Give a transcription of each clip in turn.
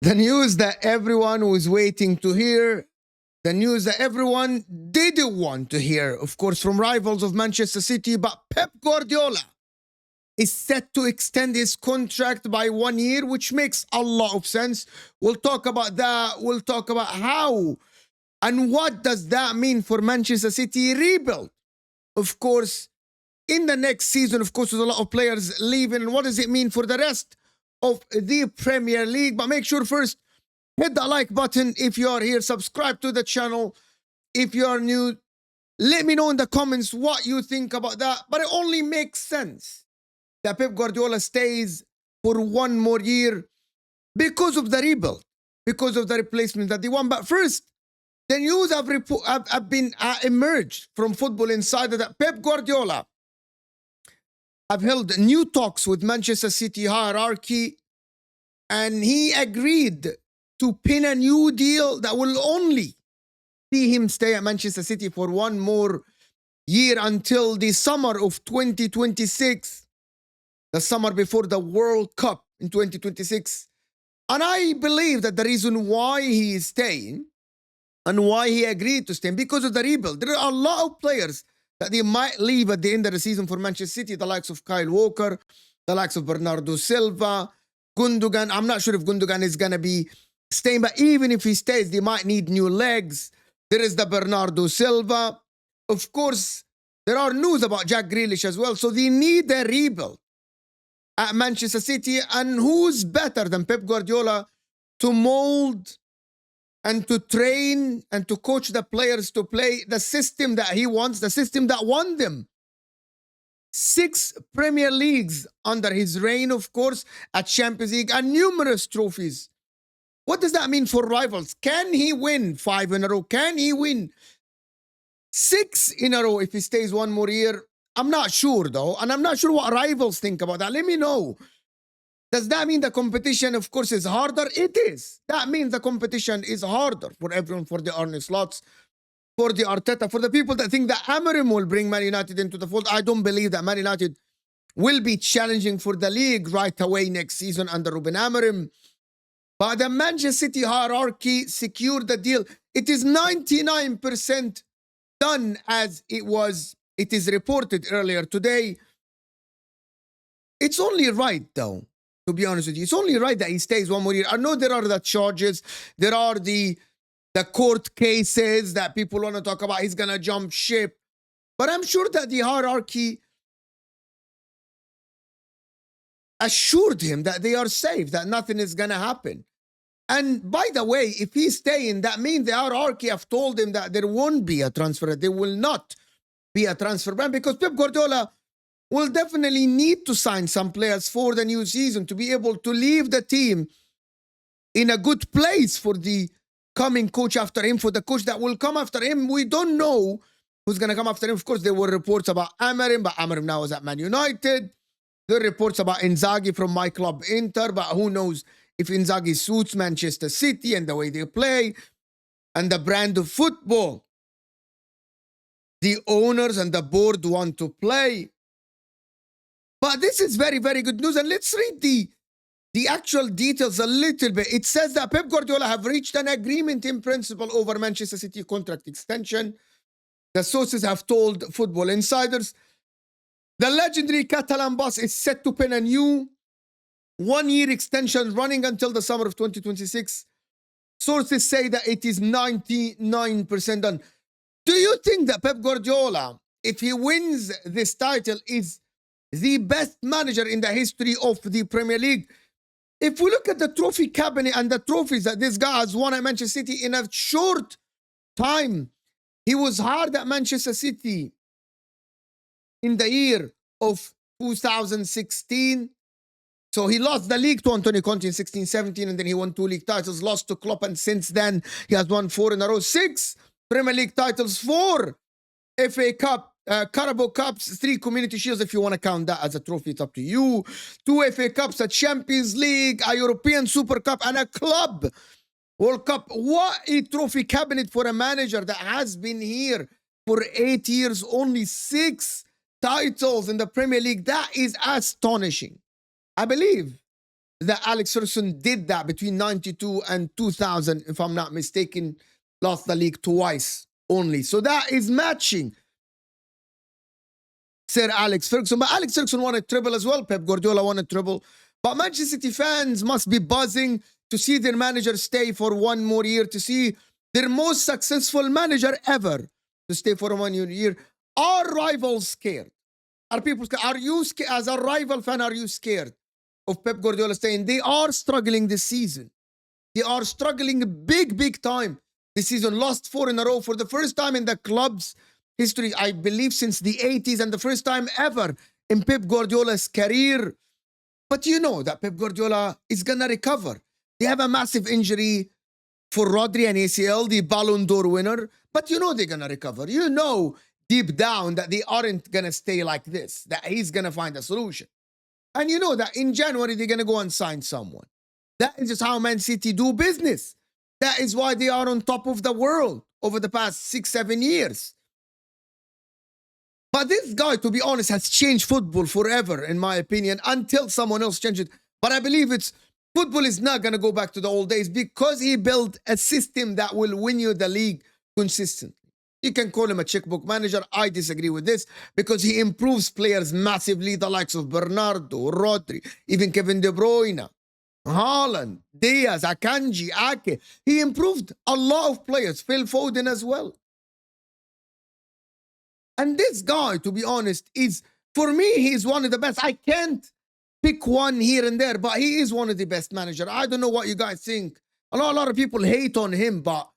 The news that everyone was waiting to hear, the news that everyone didn't want to hear, of course, from rivals of Manchester City, but Pep Guardiola is set to extend his contract by 1 year, which makes a lot of sense. We'll talk about that. We'll talk about how and what does that mean for Manchester City rebuild. Of course, in the next season, of course, there's a lot of players leaving. And what does it mean for the rest of the Premier League? But make sure first, hit the like button if you are here. Subscribe to the channel if you are new. Let me know in the comments what you think about that. But it only makes sense that Pep Guardiola stays for 1 more year because of the rebuild, because of the replacement that they want. But first, the news have been emerged from Football Insider that Pep Guardiola have held new talks with Manchester City hierarchy, and he agreed to pin a new deal that will only see him stay at Manchester City for 1 more year until the summer of 2026, the summer before the World Cup in 2026. And I believe that the reason why he is staying and why he agreed to stay because of the rebuild. There are a lot of players that they might leave at the end of the season for Manchester City, the likes of Kyle Walker, the likes of Bernardo Silva, Gundogan. I'm not sure if Gundogan is going to be staying, but even if he stays, they might need new legs. There is the Bernardo Silva. Of course, there are news about Jack Grealish as well. So they need a rebuild at Manchester City. And who's better than Pep Guardiola to mold and to train and to coach the players to play the system that he wants, the system that won them 6 Premier Leagues under his reign, of course, a Champions League and numerous trophies. What does that mean for rivals? Can he win 5 in a row? Can he win 6 in a row if he stays 1 more year? I'm not sure, though, and I'm not sure what rivals think about that. Let me know. Does that mean the competition, of course, is harder? It is. That means the competition is harder for everyone, for the Arne Slots, for the Arteta, for the people that think that Amorim will bring Man United into the fold. I don't believe that Man United will be challenging for the league right away next season under Ruben Amorim. But the Manchester City hierarchy secured the deal. It is 99% done as it is reported earlier today. It's only right, though. To be honest with you, it's only right that he stays 1 more year. I know there are the charges, there are the court cases that people want to talk about. He's going to jump ship. But I'm sure that the hierarchy assured him that they are safe, that nothing is going to happen. And by the way, if he's staying, that means the hierarchy have told him that there won't be a transfer. There will not be a transfer ban because Pep Guardiola will definitely need to sign some players for the new season to be able to leave the team in a good place for the coming coach after him, for the coach that will come after him. We don't know who's going to come after him. Of course, there were reports about Amorim, but Amorim now is at Man United. There are reports about Inzaghi from my club Inter, but who knows if Inzaghi suits Manchester City and the way they play and the brand of football the owners and the board want to play. But this is very, very good news. And let's read the actual details a little bit. It says that Pep Guardiola have reached an agreement in principle over Manchester City contract extension. The sources have told Football Insiders. The legendary Catalan boss is set to pen a new 1-year extension running until the summer of 2026. Sources say that it is 99% done. Do you think that Pep Guardiola, if he wins this title, is the best manager in the history of the Premier League? If we look at the trophy cabinet and the trophies that this guy has won at Manchester City in a short time, he was hired at Manchester City in the year of 2016. So he lost the league to Antonio Conte in 16-17, and then he won 2 league titles, lost to Klopp, and since then he has won 4 in a row, 6 Premier League titles, 4 FA Cup, Carabao Cups, 3 Community Shields, if you want to count that as a trophy, it's up to you. 2 FA Cups, a Champions League, a European Super Cup, and a Club World Cup. What a trophy cabinet for a manager that has been here for 8 years, only 6 titles in the Premier League. That is astonishing. I believe that Alex Ferguson did that between 92 and 2000, if I'm not mistaken, lost the league twice only. So that is matching Sir Alex Ferguson. But Alex Ferguson won a treble as well. Pep Guardiola won a treble. But Manchester City fans must be buzzing to see their manager stay for one more year, to see their most successful manager ever to stay for 1 year. Are rivals scared? Are people scared? Are you scared? As a rival fan, are you scared of Pep Guardiola staying? They are struggling this season. They are struggling big time this season. Lost 4 in a row for the first time in the club's history, I believe, since the 80s, and the first time ever in Pep Guardiola's career. But you know that Pep Guardiola is going to recover. They have a massive injury for Rodri and ACL, the Ballon d'Or winner. But you know they're going to recover. You know deep down that they aren't going to stay like this, that he's going to find a solution. And you know that in January they're going to go and sign someone. That is just how Man City do business. That is why they are on top of the world over the past 6-7 years. But this guy, to be honest, has changed football forever, in my opinion, until someone else changed it. But I believe football is not going to go back to the old days because he built a system that will win you the league consistently. You can call him a checkbook manager. I disagree with this because he improves players massively, the likes of Bernardo, Rodri, even Kevin De Bruyne, Haaland, Diaz, Akanji, Ake. He improved a lot of players, Phil Foden as well. And this guy, to be honest, for me, he is one of the best. I can't pick one here and there, but he is one of the best managers. I don't know what you guys think. A lot of people hate on him, but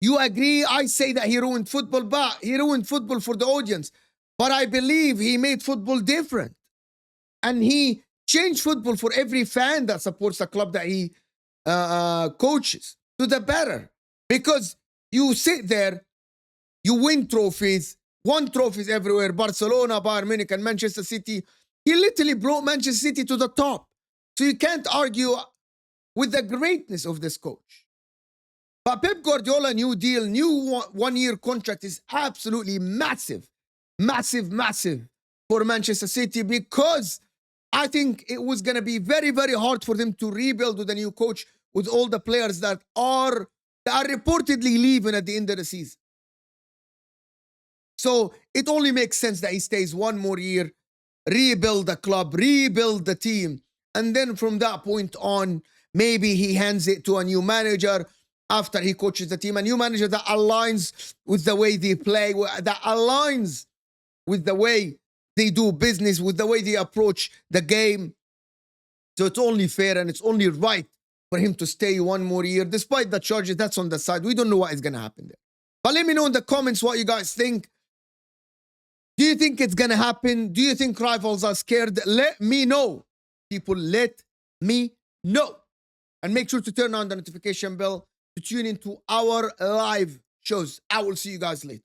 you agree? I say that he ruined football, but he ruined football for the audience. But I believe he made football different. And he changed football for every fan that supports the club that he coaches to the better. Because you sit there, you win trophies, won trophies everywhere. Barcelona, Bayern Munich, and Manchester City. He literally brought Manchester City to the top. So you can't argue with the greatness of this coach. But Pep Guardiola, new deal, new one-year contract is absolutely massive for Manchester City, because I think it was going to be very hard for them to rebuild with a new coach, with all the players that are reportedly leaving at the end of the season. So it only makes sense that he stays one more year, rebuild the club, rebuild the team, and then from that point on, maybe he hands it to a new manager after he coaches the team, a new manager that aligns with the way they play, that aligns with the way they do business, with the way they approach the game. So it's only fair and it's only right for him to stay one more year, despite the charges that's on the side. We don't know what is going to happen there. But let me know in the comments what you guys think. Do you think it's going to happen? Do you think rivals are scared? Let me know. People, let me know. And make sure to turn on the notification bell to tune into our live shows. I will see you guys later.